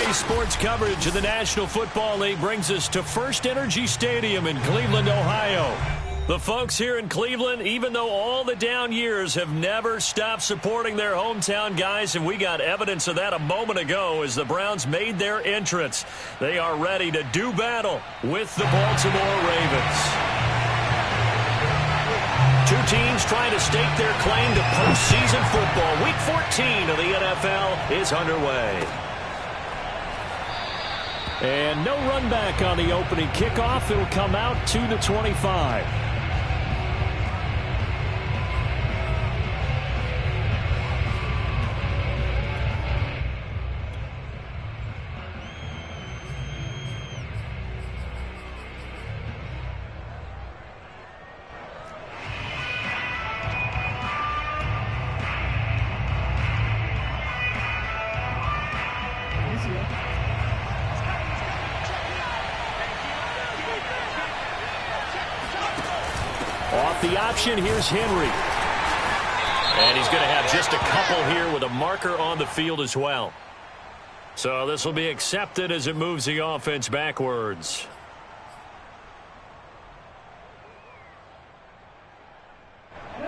Today's sports coverage of the National Football League brings us to First Energy Stadium in Cleveland, Ohio. The folks here in Cleveland, even though all the down years, have never stopped supporting their hometown guys, and we got evidence of that a moment ago as the Browns made their entrance. They are ready to do battle with the Baltimore Ravens. Two teams trying to stake their claim to postseason football. Week 14 of the NFL is underway. And no run back on the opening kickoff. It'll come out to the 25. Off the option, here's Henry. And he's going to have just a couple here with a marker on the field as well. So this will be accepted as it moves the offense backwards.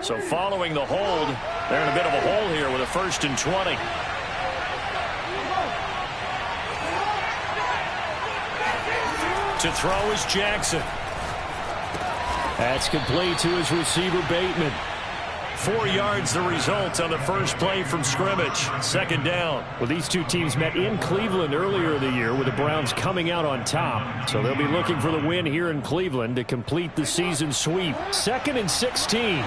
So following the hold, they're in a bit of a hole here with a 1st and 20. To throw is Jackson. That's complete to his receiver, Bateman. 4 yards the result on the first play from scrimmage. 2nd down. Well, these two teams met in Cleveland earlier in the year with the Browns coming out on top. So they'll be looking for the win here in Cleveland to complete the season sweep. 2nd and 16.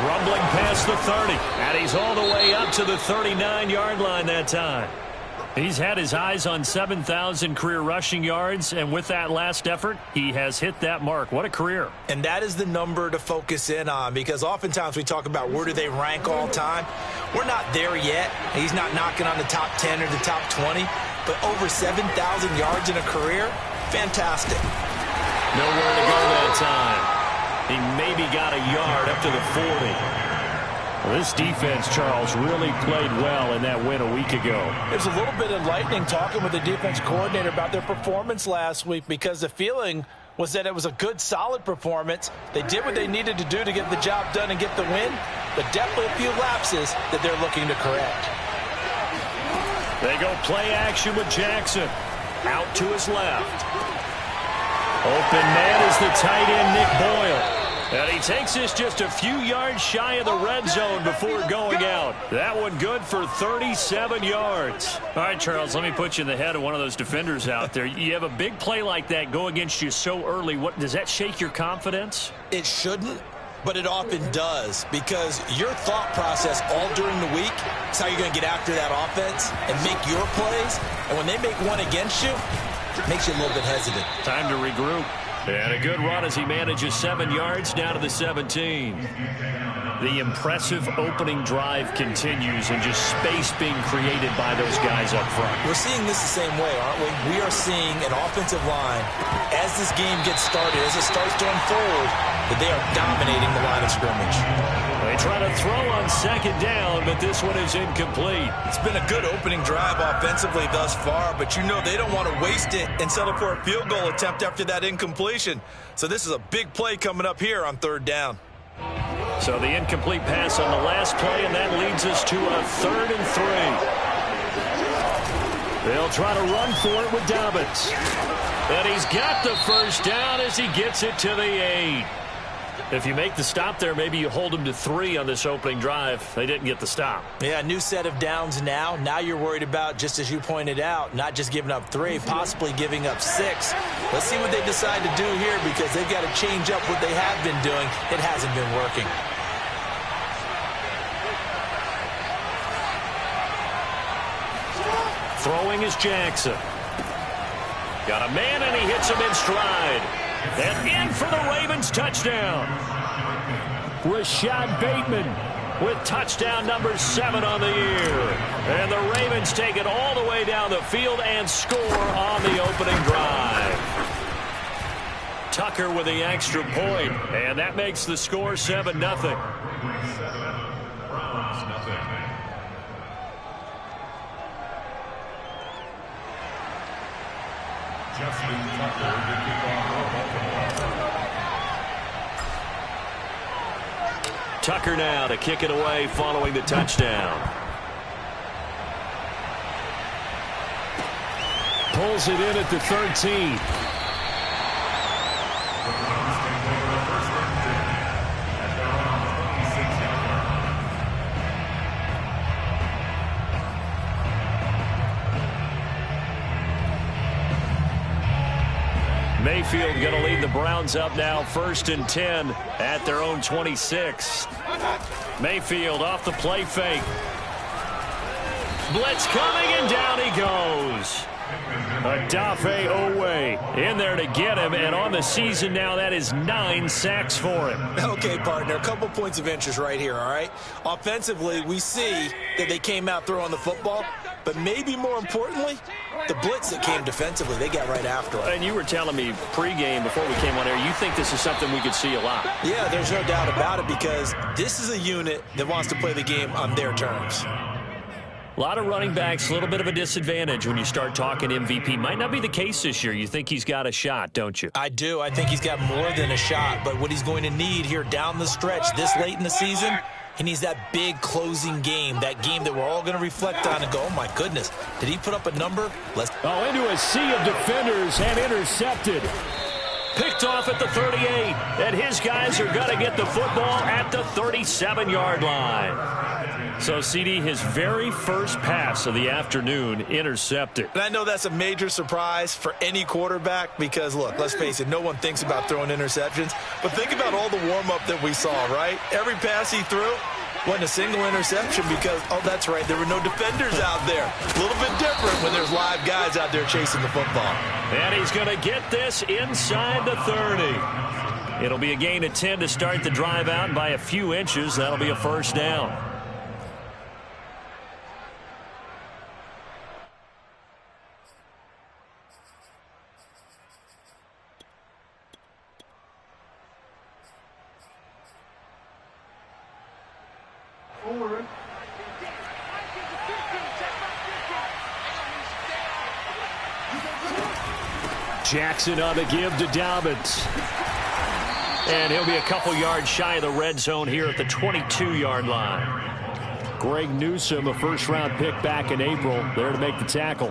Rumbling past the 30. And he's all the way up to the 39-yard line that time. He's had his eyes on 7,000 career rushing yards, and with that last effort, he has hit that mark. What a career. And that is the number to focus in on, because oftentimes we talk about where do they rank all time. We're not there yet. He's not knocking on the top 10 or the top 20, but over 7,000 yards in a career, fantastic. Nowhere to go that time. He maybe got a yard up to the 40. Well, this defense, Charles, really played well in that win a week ago. There's a little bit enlightening talking with the defense coordinator about their performance last week, because the feeling was that it was a good, solid performance. They did what they needed to do to get the job done and get the win, but definitely a few lapses that they're looking to correct. They go play action with Jackson. Out to his left. Open man is the tight end, Nick Boyle. And he takes this just a few yards shy of the red zone before going out. That one good for 37 yards. All right, Charles, let me put you in the head of one of those defenders out there. You have a big play like that go against you so early. What does that shake your confidence? It shouldn't, but it often does, because your thought process all during the week is how you're going to get after that offense and make your plays. And when they make one against you, it makes you a little bit hesitant. Time to regroup. And a good run as he manages 7 yards down to the 17. The impressive opening drive continues, and just space being created by those guys up front. We're seeing this the same way, aren't we? We are seeing an offensive line, as this game gets started, as it starts to unfold, that they are dominating the line of scrimmage. They try to throw on 2nd down, but this one is incomplete. It's been a good opening drive offensively thus far, but you know they don't want to waste it and settle for a field goal attempt after that incompletion. So this is a big play coming up here on 3rd down. So the incomplete pass on the last play, and that leads us to a 3rd and 3. They'll try to run for it with Dobbins. And he's got the 1st down as he gets it to the 8. If you make the stop there, maybe you hold them to 3 on this opening drive. They didn't get the stop. Yeah, new set of downs now. Now you're worried about, just as you pointed out, not just giving up 3, possibly giving up 6. Let's see what they decide to do here, because they've got to change up what they have been doing. It hasn't been working. Throwing is Jackson. Got a man, and he hits him in stride. And in for the Ravens touchdown. Rashad Bateman with touchdown number 7 on the year. And the Ravens take it all the way down the field and score on the opening drive. Tucker with the extra point, and that makes the score 7-0. Tucker now to kick it away following the touchdown. Pulls it in at the 13. Mayfield going to lead the Browns up now, 1st and 10 at their own 26. Mayfield off the play fake. Blitz coming, and down he goes. Adafe Owe in there to get him, and on the season now, that is 9 sacks for him. Okay, partner, a couple points of interest right here, all right? Offensively, we see that they came out throwing the football, but maybe more importantly, the blitz that came defensively, they got right after it. And you were telling me pregame before we came on air, you think this is something we could see a lot. Yeah, there's no doubt about it, because this is a unit that wants to play the game on their terms. A lot of running backs, a little bit of a disadvantage when you start talking MVP. Might not be the case this year. You think he's got a shot, don't you? I do. I think he's got more than a shot, but what he's going to need here down the stretch this late in the season, he needs that big closing game, that game that we're all going to reflect on and go, oh, my goodness, did he put up a number? Into a sea of defenders and intercepted. Picked off at the 38, and his guys are going to get the football at the 37-yard line. So, CD, his very first pass of the afternoon intercepted. And I know that's a major surprise for any quarterback because, look, let's face it, no one thinks about throwing interceptions. But think about all the warm-up that we saw, right? Every pass he threw wasn't a single interception because, oh, that's right, there were no defenders out there. A little bit different when there's live guys out there chasing the football. And he's going to get this inside the 30. It'll be a gain of 10 to start the drive out, and by a few inches, that'll be a first down. Jackson on the give to Dobbins. And he'll be a couple yards shy of the red zone here at the 22-yard line. Greg Newsome, a first-round pick back in April, there to make the tackle.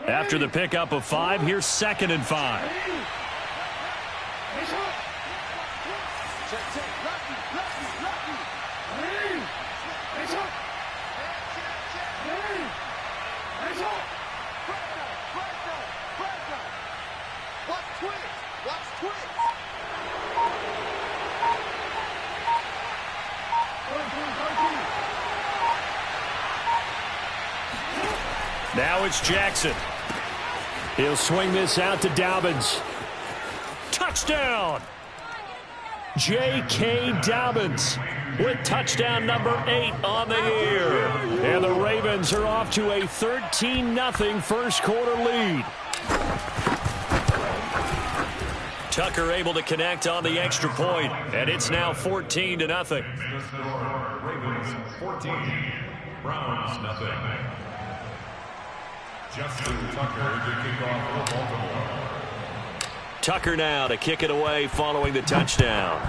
After the pickup of 5, here's 2nd and 5. Now it's Jackson. He'll swing this out to Dobbins. Touchdown! J.K. Dobbins with touchdown number 8 on the year. And the Ravens are off to a 13-0 first quarter lead. Tucker able to connect on the extra point, and it's now 14-0. Ravens 14, Browns nothing. Justin Tucker to kick off for Baltimore. Tucker now to kick it away following the touchdown.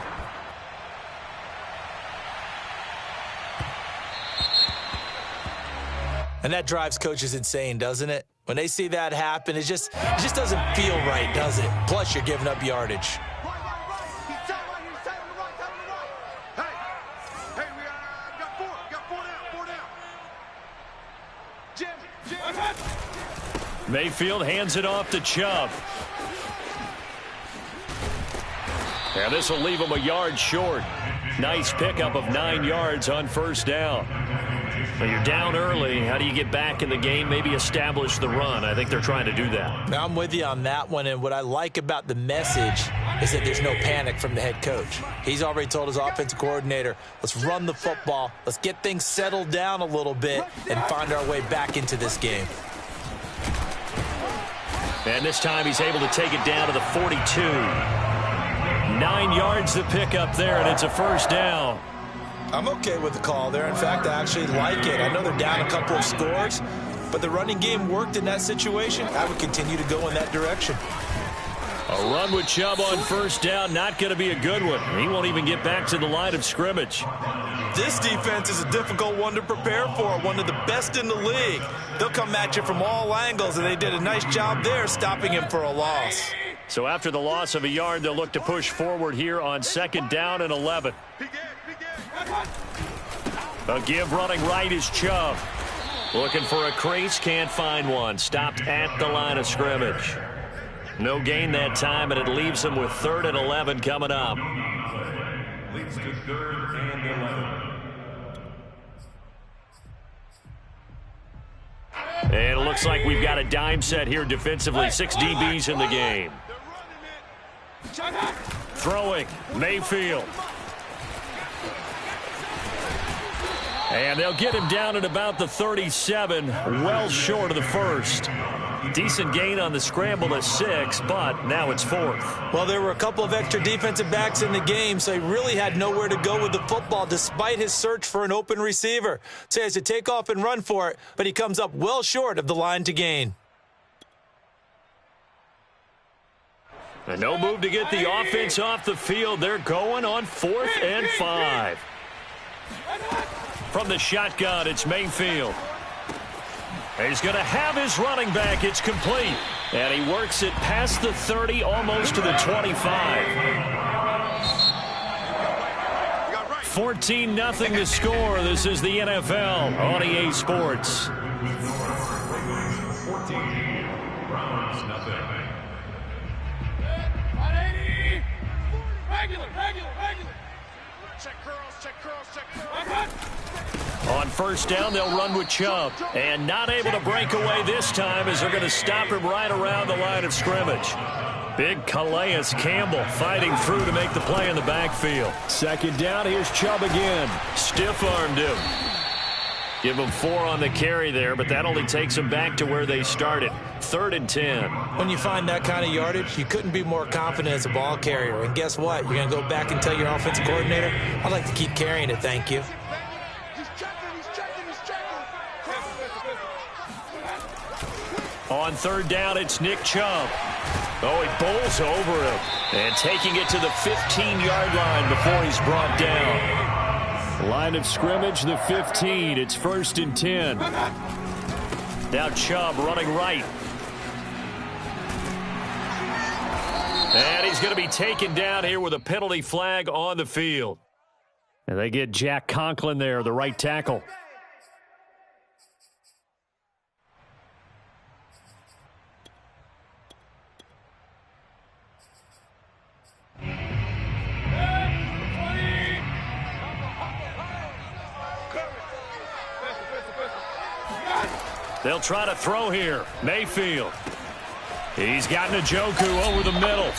And that drives coaches insane, doesn't it? When they see that happen, it just doesn't feel right, does it? Plus, you're giving up yardage. Mayfield hands it off to Chubb. And this will leave him a yard short. Nice pickup of 9 yards on first down. But you're down early. How do you get back in the game? Maybe establish the run. I think they're trying to do that. I'm with you on that one. And what I like about the message is that there's no panic from the head coach. He's already told his offensive coordinator, let's run the football. Let's get things settled down a little bit and find our way back into this game. And this time he's able to take it down to the 42. 9 yards to pick up there, and it's a first down. I'm okay with the call there. In fact, I actually like it. I know they're down a couple of scores, but the running game worked in that situation. I would continue to go in that direction. A run with Chubb on first down, not going to be a good one. He won't even get back to the line of scrimmage. This defense is a difficult one to prepare for, one of the best in the league. They'll come at you from all angles, and they did a nice job there stopping him for a loss. So after the loss of a yard, they'll look to push forward here on 2nd down and 11. A give running right is Chubb. Looking for a crease, can't find one. Stopped at the line of scrimmage. No gain that time, and it leaves them with 3rd and 11 coming up. Leads to 3rd and 11. And it looks like we've got a dime set here defensively. 6 DBs in the game. Throwing, Mayfield. And they'll get him down at about the 37, well short of the first. Decent gain on the scramble to 6, but now it's 4th. Well, there were a couple of extra defensive backs in the game, so he really had nowhere to go with the football despite his search for an open receiver. So he has to take off and run for it, but he comes up well short of the line to gain. And no move to get the offense off the field. They're going on 4th and 5. From the shotgun, it's Mayfield. He's going to have his running back. It's complete. And he works it past the 30, almost to the 25. 14-0 to score. This is the NFL on EA Sports. 14. Browns, nothing. Regular. Check curls. On first down, they'll run with Chubb. And not able to break away this time as they're going to stop him right around the line of scrimmage. Big Calais Campbell fighting through to make the play in the backfield. 2nd down, here's Chubb again. Stiff-armed him. Give him 4 on the carry there, but that only takes them back to where they started. 3rd and 10. When you find that kind of yardage, you couldn't be more confident as a ball carrier. And guess what? You're going to go back and tell your offensive coordinator, I'd like to keep carrying it, thank you. On 3rd down, it's Nick Chubb. Oh, he bowls over him. And taking it to the 15-yard line before he's brought down. Line of scrimmage, the 15. It's 1st and 10. Now Chubb running right. And he's going to be taken down here with a penalty flag on the field. And they get Jack Conklin there, the right tackle. They'll try to throw here. Mayfield. He's got Njoku over the middle.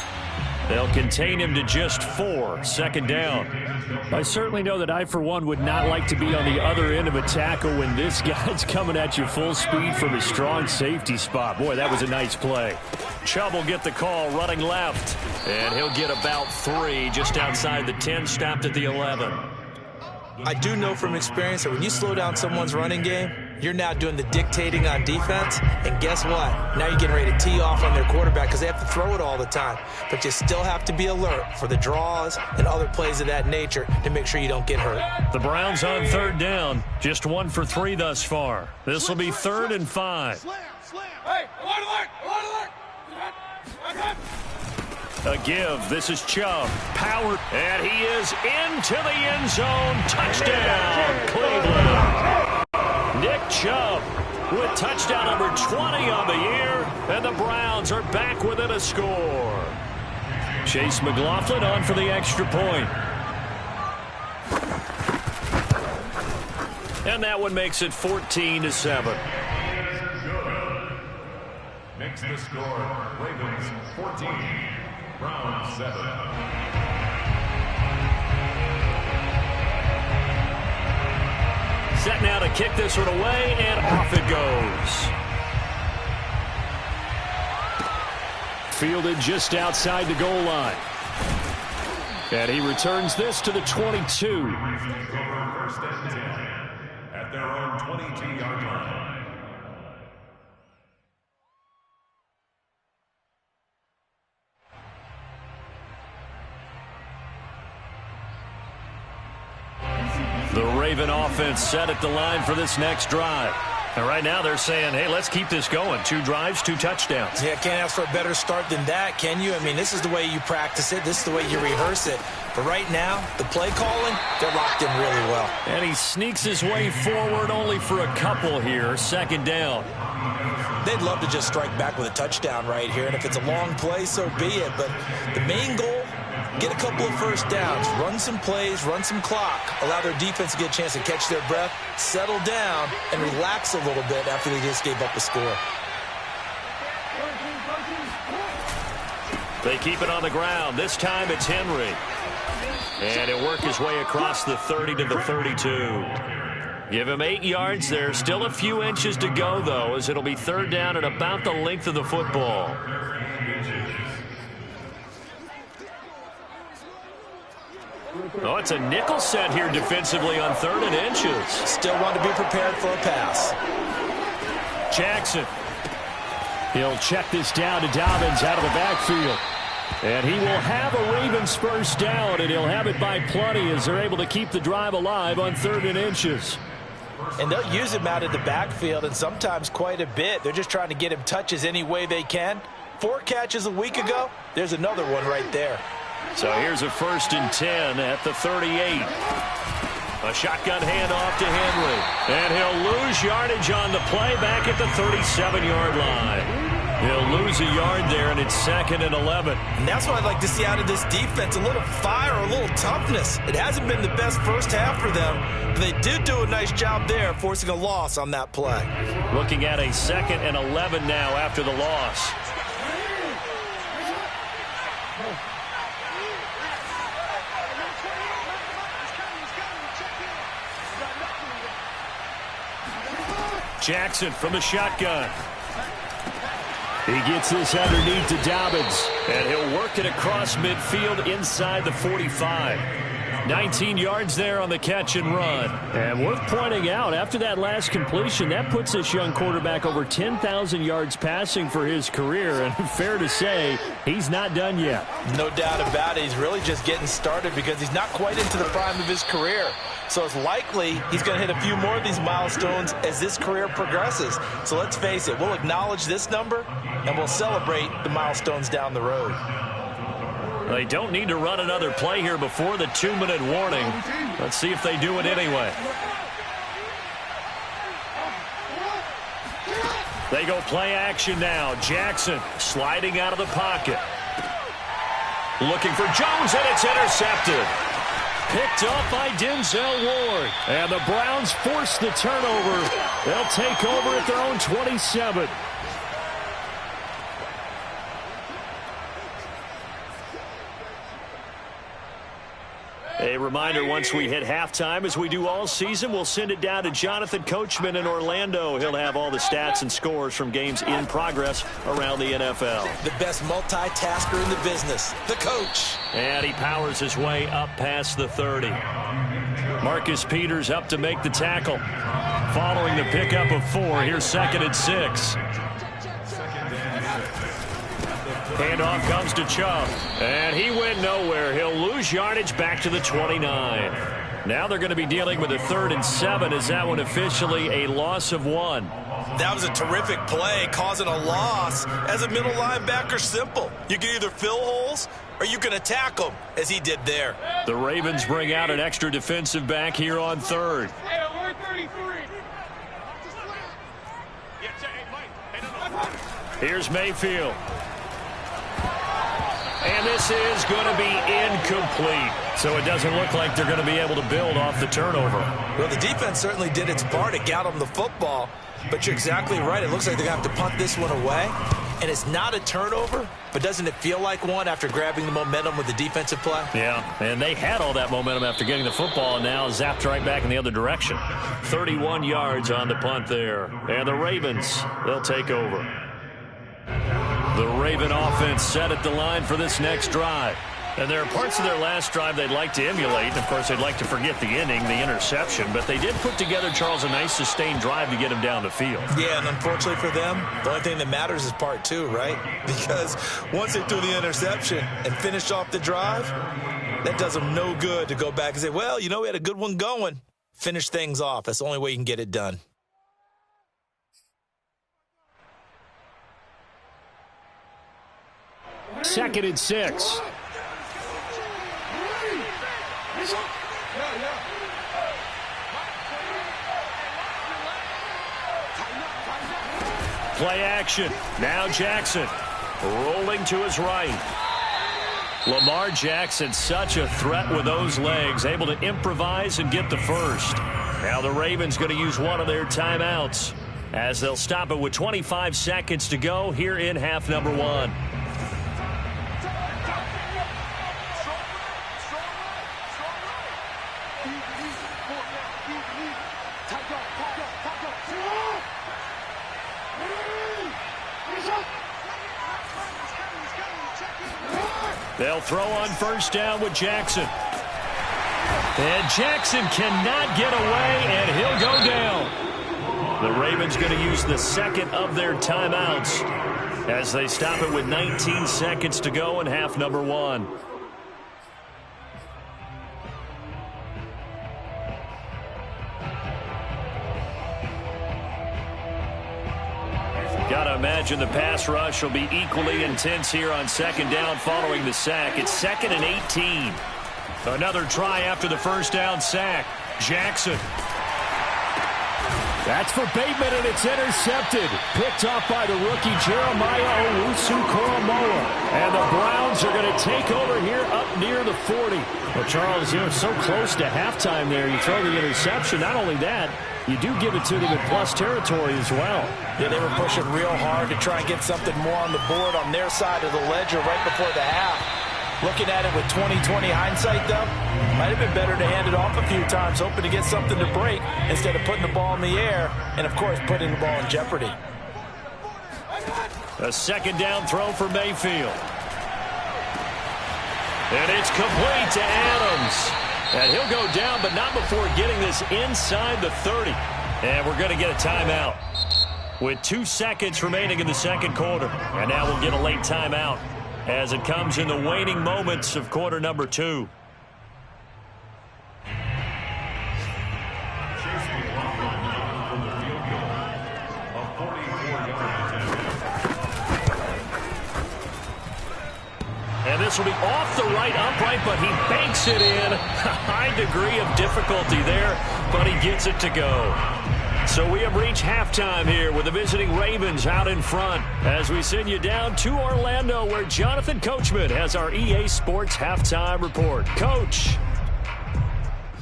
They'll contain him to just 4. 2nd down. I certainly know that I, for one, would not like to be on the other end of a tackle when this guy's coming at you full speed from his strong safety spot. Boy, that was a nice play. Chubb will get the call running left. And he'll get about 3 just outside the 10, stopped at the 11. I do know from experience that when you slow down someone's running game, you're now doing the dictating on defense, and guess what? Now you're getting ready to tee off on their quarterback because they have to throw it all the time. But you still have to be alert for the draws and other plays of that nature to make sure you don't get hurt. The Browns on 3rd down, just 1 for 3 thus far. This will be 3rd and 5. Hey, A give. This is Chubb. Powered. And he is into the end zone. Touchdown, Cleveland. Nick Chubb with touchdown number 20 on the year. And the Browns are back within a score. Chase McLaughlin on for the extra point. And that one makes it 14-7. Makes the score. Ravens 14. Browns 7. Set now to kick this one away, and off it goes. Fielded just outside the goal line. And he returns this to the 22. first and 10 at their own 22-yard line. The Raven offense set at the line for this next drive. And right now they're saying, hey, let's keep this going. 2 drives, 2 touchdowns. Yeah, can't ask for a better start than that, can you? I mean, this is the way you practice it. This is the way you rehearse it. But right now, the play calling, they're locked in really well. And he sneaks his way forward only for a couple here. 2nd down. They'd love to just strike back with a touchdown right here. And if it's a long play, so be it. But the main goal, get a couple of first downs, run some plays, run some clock, allow their defense to get a chance to catch their breath, settle down, and relax a little bit after they just gave up a score. They keep it on the ground. This time it's Henry. And he'll work his way across the 30 to the 32. Give him 8 yards there. Still a few inches to go, though, as it'll be 3rd down and about the length of the football. Oh, it's a nickel set here defensively on 3rd and inches. Still want to be prepared for a pass. Jackson. He'll check this down to Dobbins out of the backfield. And he will have a Ravens first down, and he'll have it by plenty as they're able to keep the drive alive on 3rd and inches. And they'll use him out of the backfield, and sometimes quite a bit. They're just trying to get him touches any way they can. 4 catches a week ago. There's another one right there. So here's a 1st and 10 at the 38. A shotgun handoff to Henry. And he'll lose yardage on the play back at the 37-yard line. He'll lose a yard there, and it's 2nd and 11. And that's what I'd like to see out of this defense, a little fire, a little toughness. It hasn't been the best first half for them, but they did do a nice job there, forcing a loss on that play. Looking at a 2nd and 11 now after the loss. Jackson from the shotgun. He gets this underneath to Dobbins, and he'll work it across midfield inside the 45. 19 yards there on the catch and run. And worth pointing out, after that last completion, that puts this young quarterback over 10,000 yards passing for his career. And fair to say, he's not done yet. No doubt about it. He's really just getting started because he's not quite into the prime of his career. So it's likely he's going to hit a few more of these milestones as this career progresses. So let's face it, we'll acknowledge this number, and we'll celebrate the milestones down the road. They don't need to run another play here before the 2-minute warning. Let's see if they do it anyway. They go play action now. Jackson sliding out of the pocket. Looking for Jones, and it's intercepted. Picked up by Denzel Ward. And the Browns force the turnover. They'll take over at their own 27. A reminder, once we hit halftime, as we do all season, we'll send it down to Jonathan Coachman in Orlando. He'll have all the stats and scores from games in progress around the NFL. The best multitasker in the business, the coach. And he powers his way up past the 30. Marcus Peters up to make the tackle. Following the pickup of 4, here's 2nd and 6. Handoff comes to Chubb, and he went nowhere. He'll lose yardage back to the 29. Now they're going to be dealing with a 3rd and 7. Is that one officially a loss of 1? That was a terrific play, causing a loss. As a middle linebacker, simple. You can either fill holes or you can attack them, as he did there. The Ravens bring out an extra defensive back here on 3rd. Hey, we're 33. Here's Mayfield. And this is going to be incomplete. So it doesn't look like they're going to be able to build off the turnover. Well, the defense certainly did its part to get them the football. But you're exactly right. It looks like they're going to have to punt this one away. And it's not a turnover, but doesn't it feel like one after grabbing the momentum with the defensive play? Yeah, and they had all that momentum after getting the football, and now zapped right back in the other direction. 31 yards on the punt there. And the Ravens, they'll take over. The Raven offense set at the line for this next drive. And there are parts of their last drive they'd like to emulate. And, of course, they'd like to forget the inning, the interception. But they did put together, Charles, a nice sustained drive to get him down the field. Yeah, and unfortunately for them, the only thing that matters is part two, right? Because once they threw the interception and finished off the drive, that does them no good to go back and say, well, you know, we had a good one going. Finish things off. That's the only way you can get it done. Second and 6. Play action. Now Jackson rolling to his right. Lamar Jackson, such a threat with those legs, able to improvise and get the first. Now the Ravens going to use one of their timeouts as they'll stop it with 25 seconds to go here in half number 1. They'll throw on first down with Jackson. And Jackson cannot get away, and he'll go down. The Ravens going to use the second of their timeouts as they stop it with 19 seconds to go in half number 1. Got to imagine the pass rush will be equally intense here on second down following the sack. It's 2nd and 18. Another try after the first down sack. Jackson. That's for Bateman, and it's intercepted. Picked off by the rookie Jeremiah Owusu-Koramoah. And the Browns are going to take over here up near the 40. Well, Charles, you're so close to halftime there. You throw the interception. Not only that, you do give it to them in plus territory as well. Yeah, they were pushing real hard to try and get something more on the board on their side of the ledger right before the half. Looking at it with 20/20 hindsight, though, might have been better to hand it off a few times, hoping to get something to break instead of putting the ball in the air and, of course, putting the ball in jeopardy. A second down throw for Mayfield. And it's complete to Adams. And he'll go down, but not before getting this inside the 30. And we're going to get a timeout with 2 seconds remaining in the second quarter. And now we'll get a late timeout as it comes in the waning moments of quarter number 2. And this will be off the right upright, but he banks it in. A high degree of difficulty there, but he gets it to go. So we have reached halftime here with the visiting Ravens out in front as we send you down to Orlando where Jonathan Coachman has our EA Sports halftime report. Coach.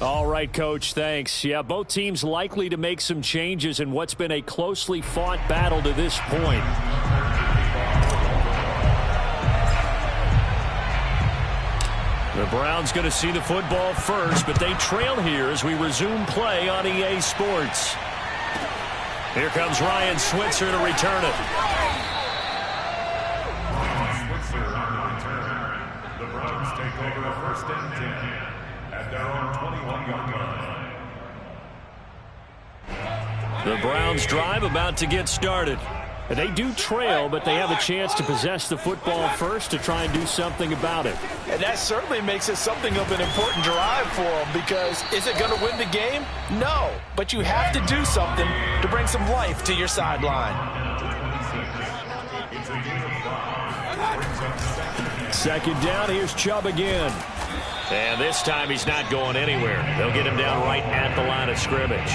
All right, Coach, thanks. Yeah, both teams likely to make some changes in what's been a closely fought battle to this point. The Browns going to see the football first, but they trail here as we resume play on EA Sports. Here comes Ryan Switzer to return it. Switzer on the return. The Browns take over 1st and 10 at their own 21-yard line. The Browns drive about to get started. They do trail, but they have a chance to possess the football first to try and do something about it. And that certainly makes it something of an important drive for them because is it going to win the game? No, but you have to do something to bring some life to your sideline. Second down, here's Chubb again. And this time he's not going anywhere. They'll get him down right at the line of scrimmage.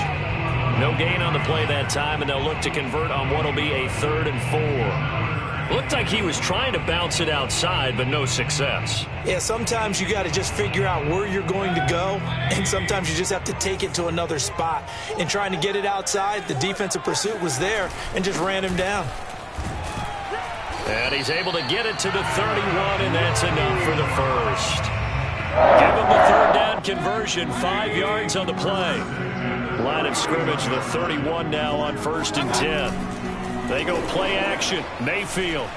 No gain on the play that time, and they'll look to convert on what will be a 3rd and 4. Looked like he was trying to bounce it outside, but no success. Yeah, sometimes you got to just figure out where you're going to go, and sometimes you just have to take it to another spot. And trying to get it outside, the defensive pursuit was there and just ran him down. And he's able to get it to the 31, and that's enough for the first. Give him the 3rd down conversion, 5 yards on the play. Line of scrimmage, the 31 now on 1st and 10. They go play action. Mayfield.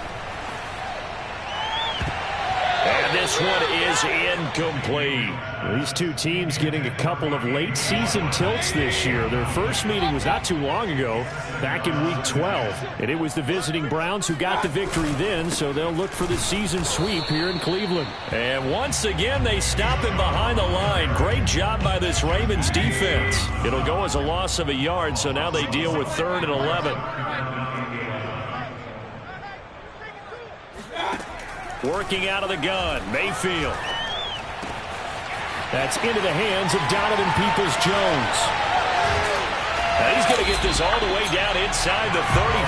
And this one is incomplete. These two teams getting a couple of late season tilts this year. Their first meeting was not too long ago, back in week 12. And it was the visiting Browns who got the victory then, so they'll look for the season sweep here in Cleveland. And once again, they stop him behind the line. Great job by this Ravens defense. It'll go as a loss of a yard, so now they deal with 3rd and 11. Working out of the gun, Mayfield. That's into the hands of Donovan Peoples-Jones. And he's going to get this all the way down inside the 35.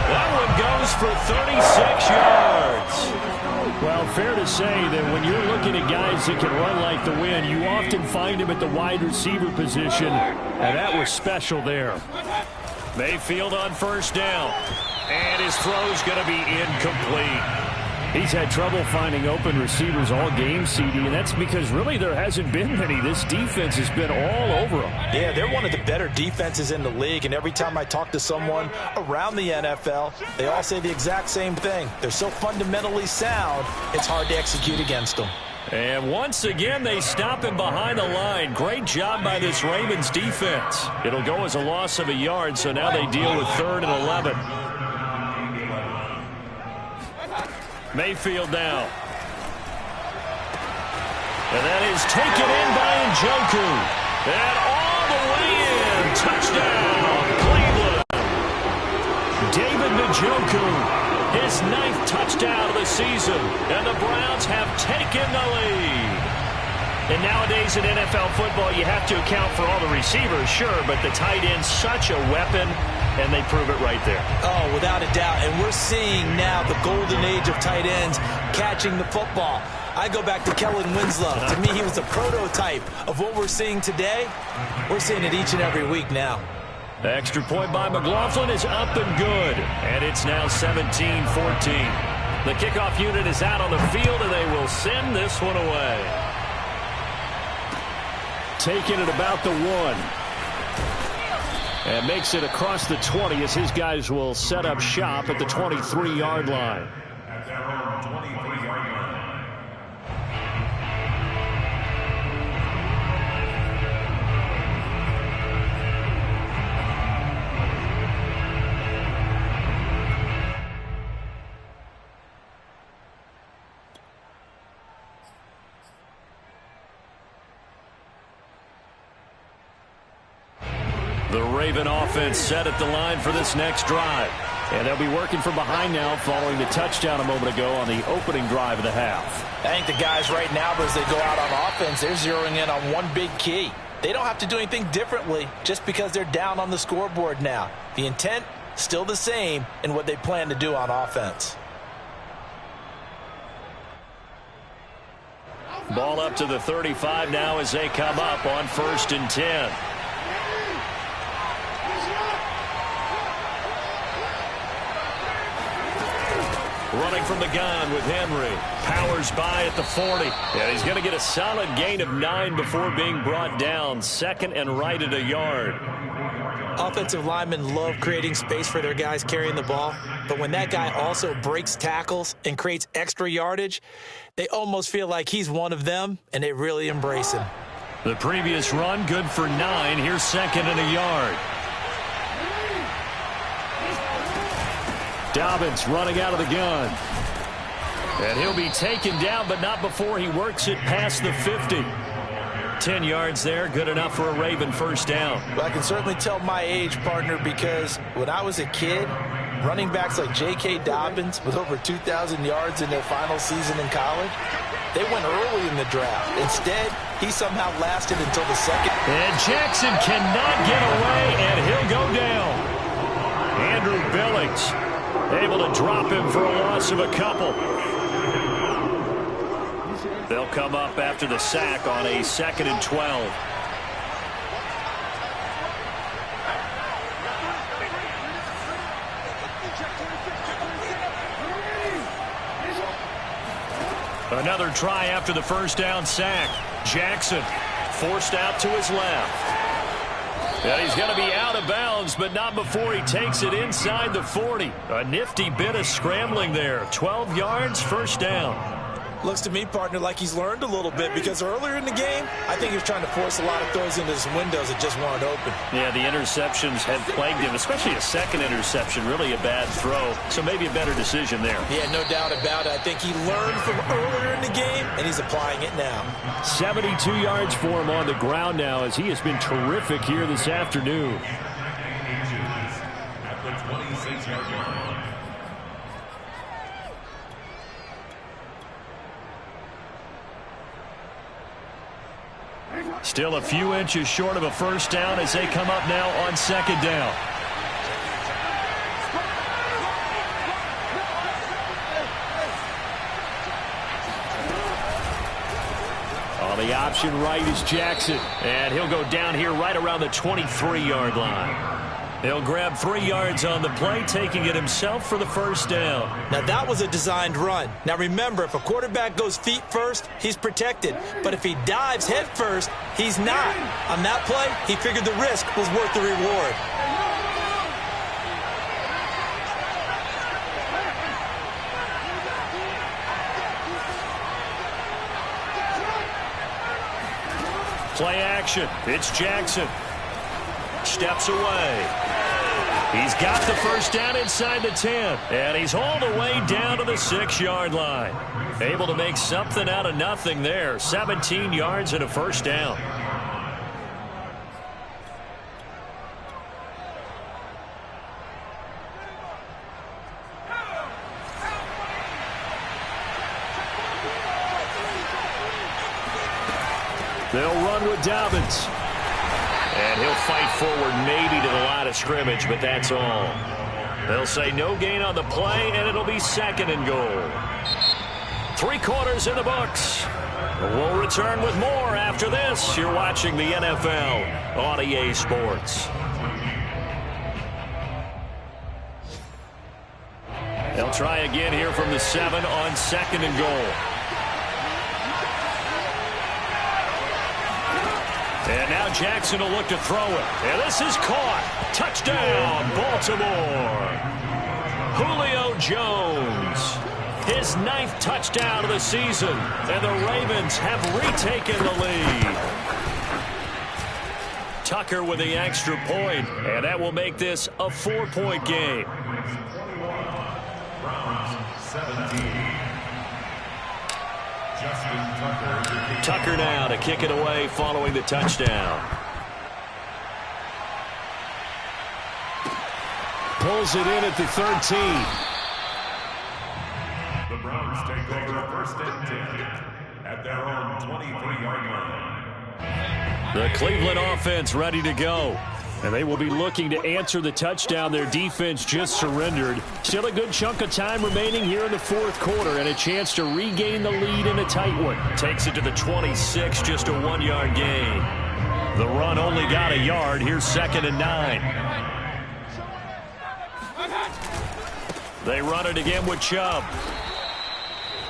That one goes for 36 yards. Well, fair to say that when you're looking at guys that can run like the wind, you often find them at the wide receiver position, and that was special there. Mayfield on 1st down. And his throw's going to be incomplete. He's had trouble finding open receivers all game, CD, and that's because really there hasn't been many. This defense has been all over them. Yeah, they're one of the better defenses in the league, and every time I talk to someone around the NFL, they all say the exact same thing. They're so fundamentally sound, it's hard to execute against them. And once again, they stop him behind the line. Great job by this Ravens defense. It'll go as a loss of a yard, so now they deal with 3rd and 11. Mayfield now. And that is taken in by Njoku. And all the way in. Touchdown, Cleveland. David Njoku, his 9th touchdown of the season. And the Browns have taken the lead. And nowadays in NFL football, you have to account for all the receivers, sure, but the tight end's such a weapon, and they prove it right there. Oh, without a doubt. And we're seeing now the golden age of tight ends catching the football. I go back to Kellen Winslow. To me, he was a prototype of what we're seeing today. We're seeing it each and every week now. The extra point by McLaughlin is up and good. And it's now 17-14. The kickoff unit is out on the field, and they will send this one away. Taking it about the 1. And makes it across the 20 as his guys will set up shop at the 23-yard line. At their own 23-yard line. The Raven offense set at the line for this next drive. And they'll be working from behind now following the touchdown a moment ago on the opening drive of the half. I think the guys right now, as they go out on offense, they're zeroing in on one big key. They don't have to do anything differently just because they're down on the scoreboard now. The intent, still the same in what they plan to do on offense. Ball up to the 35 now as they come up on 1st and 10. Running from the gun with Henry. Powers by at the 40. And he's going to get a solid gain of 9 before being brought down. 2nd and right at a yard. Offensive linemen love creating space for their guys carrying the ball. But when that guy also breaks tackles and creates extra yardage, they almost feel like he's one of them, and they really embrace him. The previous run, good for 9. Here's 2nd and a yard. Dobbins running out of the gun. And he'll be taken down, but not before he works it past the 50. 10 yards there, good enough for a Raven 1st down. Well, I can certainly tell my age, partner, because when I was a kid, running backs like J.K. Dobbins with over 2,000 yards in their final season in college, they went early in the draft. Instead, he somehow lasted until the 2nd. And Jackson cannot get away, and he'll go down. Andrew Billings able to drop him for a loss of a couple. They'll come up after the sack on a 2nd and 12. Another try after the 1st down sack. Jackson forced out to his left. And he's going to be out of bounds, but not before he takes it inside the 40. A nifty bit of scrambling there. 12 yards, first down. Looks to me, partner, like he's learned a little bit, because earlier in the game, I think he was trying to force a lot of throws into his windows that just weren't open. Yeah, the interceptions had plagued him, especially a second interception, really a bad throw. So maybe a better decision there. Yeah, no doubt about it. I think he learned from earlier in the game, and he's applying it now. 72 yards for him on the ground now, as he has been terrific here this afternoon. At the 26-yard line. Still a few inches short of a first down as they come up now on second down. On the option right is Jackson, and he'll go down here right around the 23-yard line. He'll grab 3 yards on the play, taking it himself for the first down. Now, that was a designed run. Now, remember, if a quarterback goes feet first, he's protected. But if he dives head first, he's not. On that play, he figured the risk was worth the reward. Play action. It's Jackson. Steps away. He's got the first down inside the 10, and he's all the way down to the 6-yard line. Able to make something out of nothing there. 17 yards and a first down. They'll run with Dobbins. And he'll fight forward maybe to the line of scrimmage, but that's all. They'll say no gain on the play, and it'll be second and goal. 3 quarters in the books. We'll return with more after this. You're watching the NFL on EA Sports. They'll try again here from the 7 on second and goal. And now Jackson will look to throw it. And this is caught. Touchdown, Baltimore. Julio Jones. His 9th touchdown of the season. And the Ravens have retaken the lead. Tucker with the extra point. And that will make this a 4-point game. Browns 17. Tucker now to kick it away following the touchdown. Pulls it in at the 13. The Browns take over first and 10 at their own 23-yard line. The Cleveland offense ready to go. And they will be looking to answer the touchdown their defense just surrendered. Still a good chunk of time remaining here in the 4th quarter, and a chance to regain the lead in a tight one. Takes it to the 26, just a 1-yard gain. The run only got a yard. Here's 2nd and 9. They run it again with Chubb.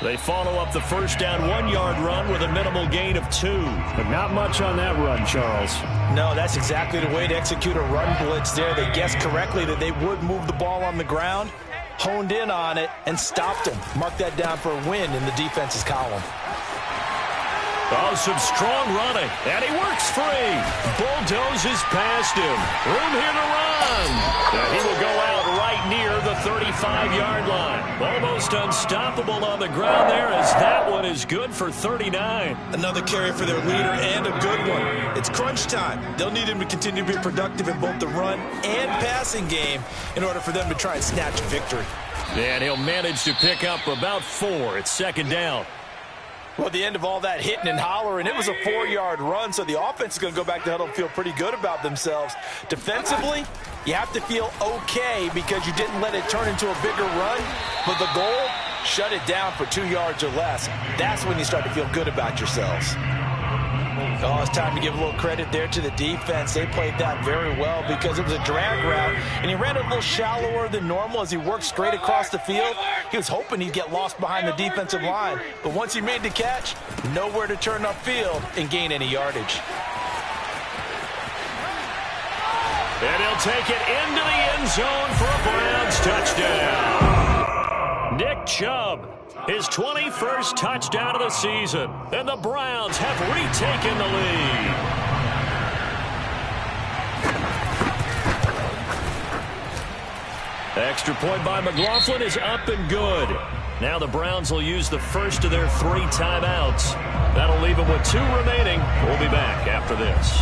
They follow up the first down 1-yard run with a minimal gain of 2. But not much on that run, Charles. No, that's exactly the way to execute a run blitz there. They guessed correctly that they would move the ball on the ground, honed in on it, and stopped him. Mark that down for a win in the defense's column. Oh, some strong running, and he works free. Bulldozes past him. Room here to run. And he will go out right near the 35-yard line. Almost unstoppable on the ground there, as that one is good for 39. Another carry for their leader, and a good one. It's crunch time. They'll need him to continue to be productive in both the run and passing game in order for them to try and snatch a victory. And he'll manage to pick up about 4. It's 2nd down. Well, at the end of all that hitting and hollering, it was a 4-yard run, so the offense is going to go back to huddle and feel pretty good about themselves. Defensively, you have to feel okay because you didn't let it turn into a bigger run, but the goal, shut it down for 2 yards or less. That's when you start to feel good about yourselves. Oh, it's time to give a little credit there to the defense. They played that very well because it was a drag route, and he ran it a little shallower than normal as he worked straight across the field. He was hoping he'd get lost behind the defensive line, but once he made the catch, nowhere to turn upfield and gain any yardage. And he'll take it into the end zone for a Browns touchdown. Nick Chubb, his 21st touchdown of the season. And the Browns have retaken the lead. Extra point by McLaughlin is up and good. Now the Browns will use the first of their 3 timeouts. That'll leave them with 2 remaining. We'll be back after this.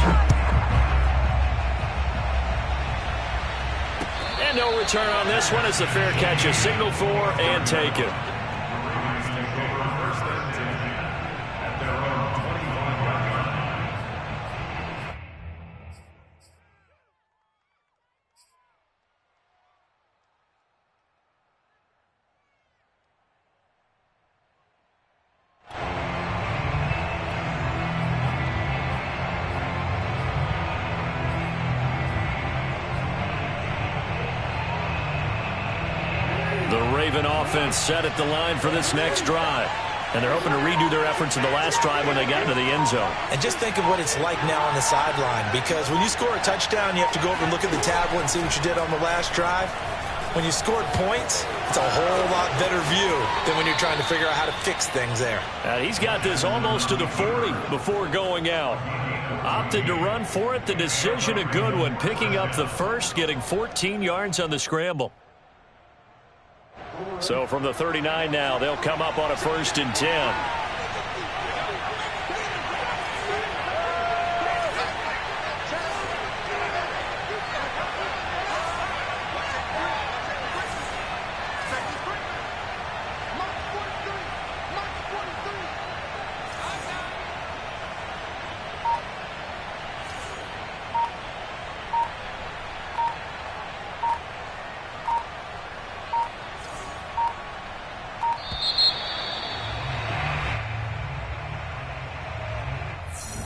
And no return on this one as the fair catch is signaled for and taken. Offense set at the line for this next drive. And they're hoping to redo their efforts in the last drive when they got into the end zone. And just think of what it's like now on the sideline, because when you score a touchdown, you have to go over and look at the tablet and see what you did on the last drive. When you scored points, it's a whole lot better view than when you're trying to figure out how to fix things there. And he's got this almost to the 40 before going out. Opted to run for it. The decision a good one. Picking up the first, getting 14 yards on the scramble. So from the 39 now, they'll come up on a 1st and 10.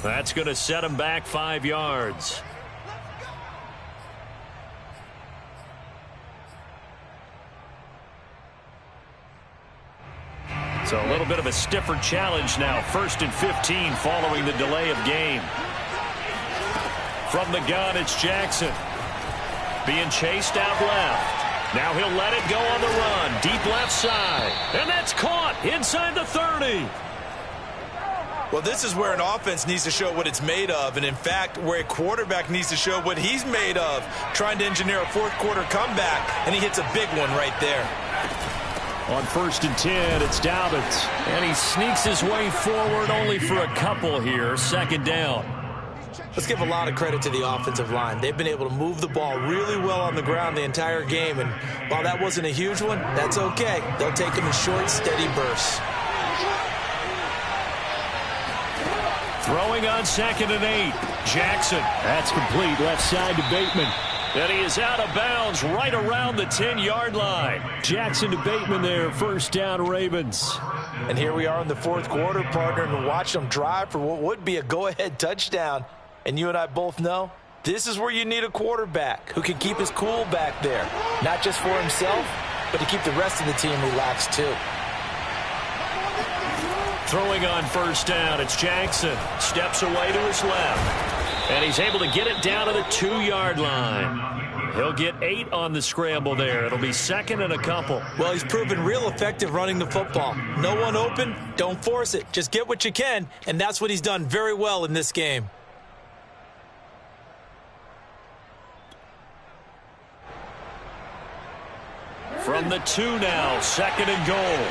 That's going to set him back 5 yards. So a little bit of a stiffer challenge now. 1st and 15 following the delay of game. From the gun, it's Jackson. Being chased out left. Now he'll let it go on the run. Deep left side. And that's caught inside the 30. Well, this is where an offense needs to show what it's made of, and in fact, where a quarterback needs to show what he's made of, trying to engineer a 4th quarter comeback, and he hits a big one right there. On 1st and 10, it's Dobbins, and he sneaks his way forward only for a couple here. 2nd down. Let's give a lot of credit to the offensive line. They've been able to move the ball really well on the ground the entire game, and while that wasn't a huge one, that's okay. They'll take them in short, steady bursts. Throwing on 2nd and 8. Jackson. That's complete. Left side to Bateman. And he is out of bounds right around the 10-yard line. Jackson to Bateman there. 1st down, Ravens. And here we are in the 4th quarter, partner, and watch them drive for what would be a go-ahead touchdown. And you and I both know this is where you need a quarterback who can keep his cool back there. Not just for himself, but to keep the rest of the team relaxed too. Throwing on 1st down, it's Jackson. Steps away to his left. And he's able to get it down to the 2-yard line. He'll get 8 on the scramble there. It'll be 2nd and a couple. Well, he's proven real effective running the football. No one open, don't force it. Just get what you can, and that's what he's done very well in this game. From the 2 now, 2nd and goal.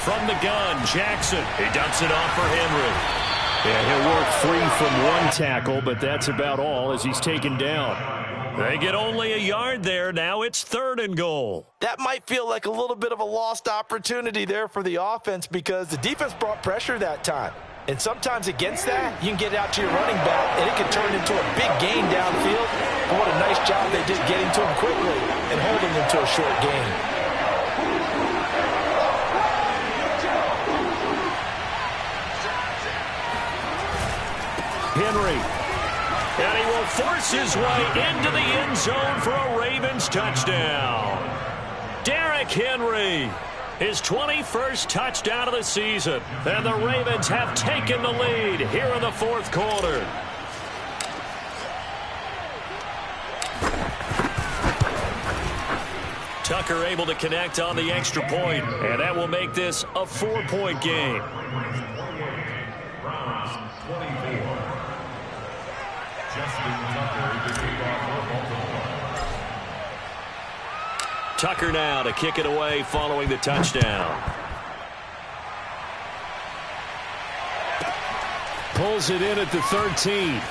From the gun, Jackson. He dumps it off for Henry. Yeah, he'll work free from one tackle, but that's about all as he's taken down. They get only a yard there. Now it's 3rd and goal. That might feel like a little bit of a lost opportunity there for the offense because the defense brought pressure that time. And sometimes against that, you can get out to your running back, and it can turn into a big gain downfield. And what a nice job they did getting to him quickly and holding him to a short gain. Henry. And he will force his way into the end zone for a Ravens touchdown. Derrick Henry. His 21st touchdown of the season. And the Ravens have taken the lead here in the fourth quarter. Tucker able to connect on the extra point, and that will make this a 4-point game. Tucker now to kick it away following the touchdown. Pulls it in at the 13.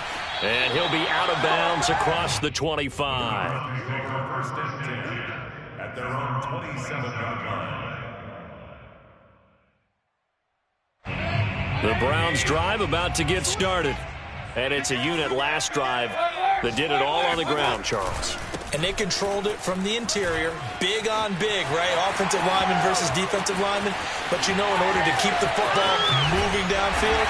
And he'll be out of bounds across the 25. First and 10 at their own 27-yard line. The Browns drive about to get started. And it's a unit last drive that did it all on the ground, Charles. And they controlled it from the interior. Big on big, right? Offensive lineman versus defensive lineman. But you know, in order to keep the football moving downfield,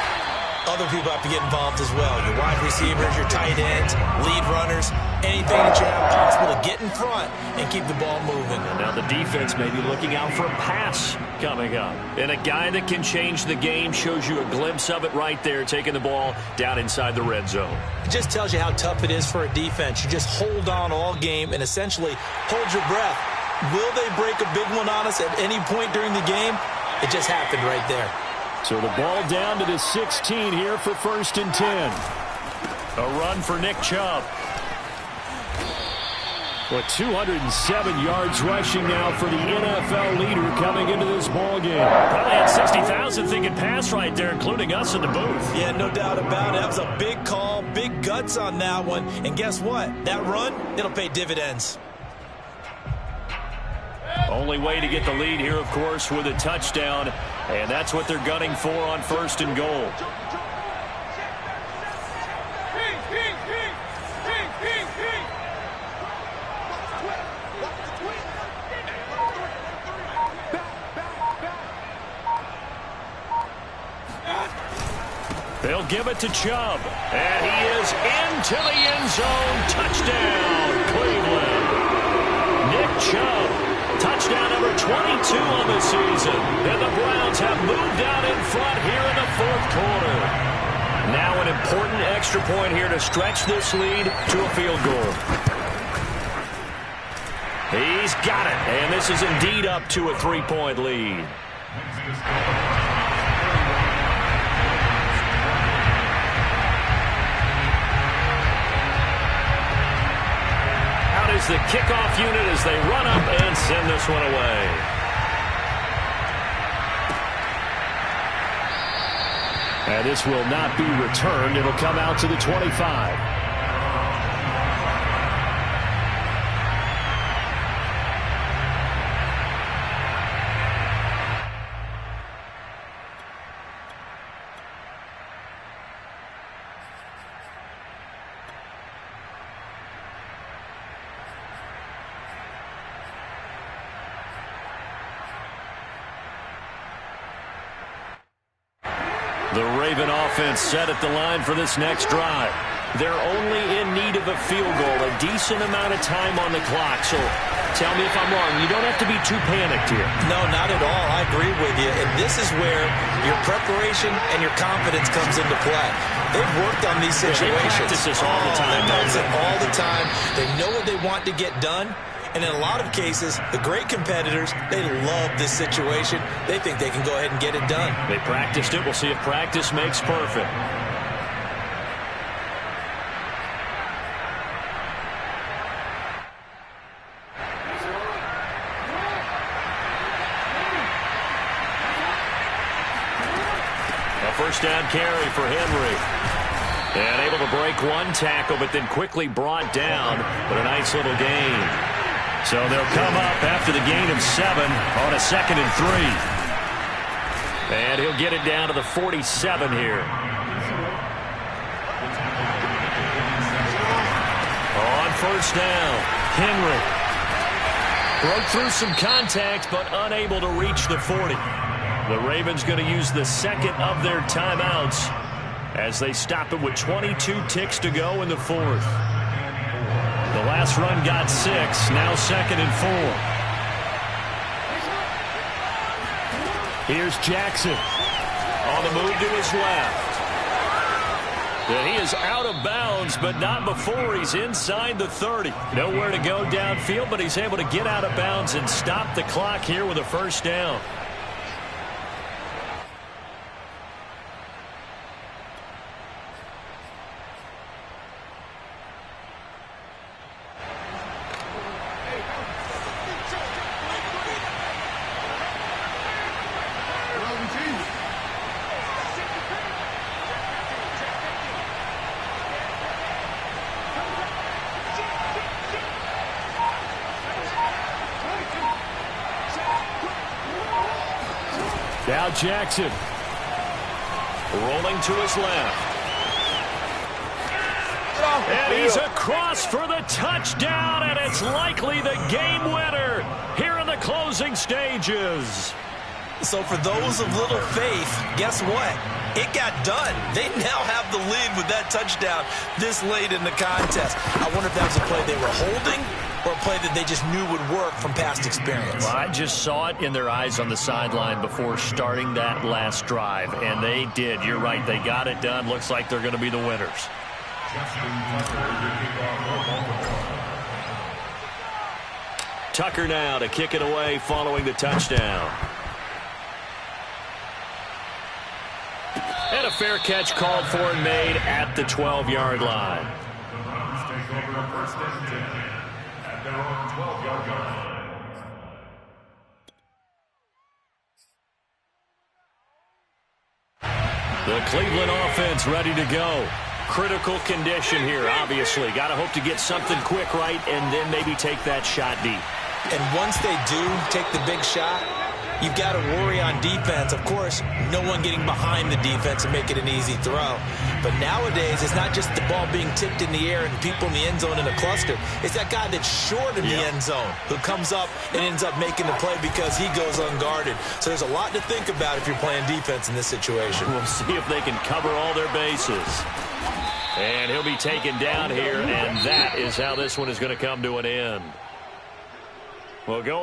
other people have to get involved as well. Your wide receivers, your tight ends, lead runners, anything that you have possible to get in front and keep the ball moving. And now the defense may be looking out for a pass coming up. And a guy that can change the game shows you a glimpse of it right there, taking the ball down inside the red zone. It just tells you how tough it is for a defense. You just hold on all game and essentially hold your breath. Will they break a big one on us at any point during the game? It just happened right there. So the ball down to the 16 here for 1st and 10. A run for Nick Chubb. With 207 yards rushing now for the NFL leader coming into this ball game. Probably had 60,000 thinking pass right there, including us in the booth. Yeah, no doubt about it. That was a big call, big guts on that one. And guess what? That run, it'll pay dividends. Only way to get the lead here, of course, with a touchdown. And that's what they're gunning for on 1st and goal. They'll give it to Chubb. And he is into the end zone. Touchdown, Cleveland. Nick Chubb. Touchdown number 22 on the season. And the Browns have moved out in front here in the fourth quarter. Now an important extra point here to stretch this lead to a field goal. He's got it. And this is indeed up to a 3-point lead. Is the kickoff unit as they run up and send this one away. And this will not be returned. It'll come out to the 25. The Raven offense set at the line for this next drive. They're only in need of a field goal, a decent amount of time on the clock. So tell me if I'm wrong. You don't have to be too panicked here. No, not at all. I agree with you. And this is where your preparation and your confidence comes into play. They've worked on these situations. They practice this all the time. They practice it all the time. They know what they want to get done. And in a lot of cases, the great competitors, they love this situation. They think they can go ahead and get it done. They practiced it. We'll see if practice makes perfect. A first down carry for Henry. And able to break one tackle, but then quickly brought down. But a nice little gain. So they'll come up after the gain of 7 on a 2nd and 3. And he'll get it down to the 47 here. On first down, Henry. Broke through some contact, but unable to reach the 40. The Ravens going to use the second of their timeouts as they stop it with 22 ticks to go in the fourth. The last run got 6, now 2nd and 4. Here's Jackson. On the move to his left. And he is out of bounds, but not before he's inside the 30. Nowhere to go downfield, but he's able to get out of bounds and stop the clock here with a first down. Now Jackson. Rolling to his left. And he's across for the touchdown, and it's likely the game winner here in the closing stages. So for those of little faith, guess what? It got done. They now have the lead with that touchdown this late in the contest. I wonder if that was a play they were holding or a play that they just knew would work from past experience. Well, I just saw it in their eyes on the sideline before starting that last drive, and they did. You're right. They got it done. Looks like they're going to be the winners. Tucker now to kick it away following the touchdown. And a fair catch called for and made at the 12-yard line. The Browns take over a first and 10 at their own 12-yard line. The Cleveland offense ready to go. Critical condition here, obviously. Got to hope to get something quick right and then maybe take that shot deep. And once they do take the big shot, you've got to worry on defense. Of course, no one getting behind the defense and make it an easy throw. But nowadays, it's not just the ball being tipped in the air and people in the end zone in a cluster. It's that guy that's short in the end zone who comes up and ends up making the play because he goes unguarded. So there's a lot to think about if you're playing defense in this situation. We'll see if they can cover all their bases. And he'll be taken down here, and that is how this one is going to come to an end. Well, going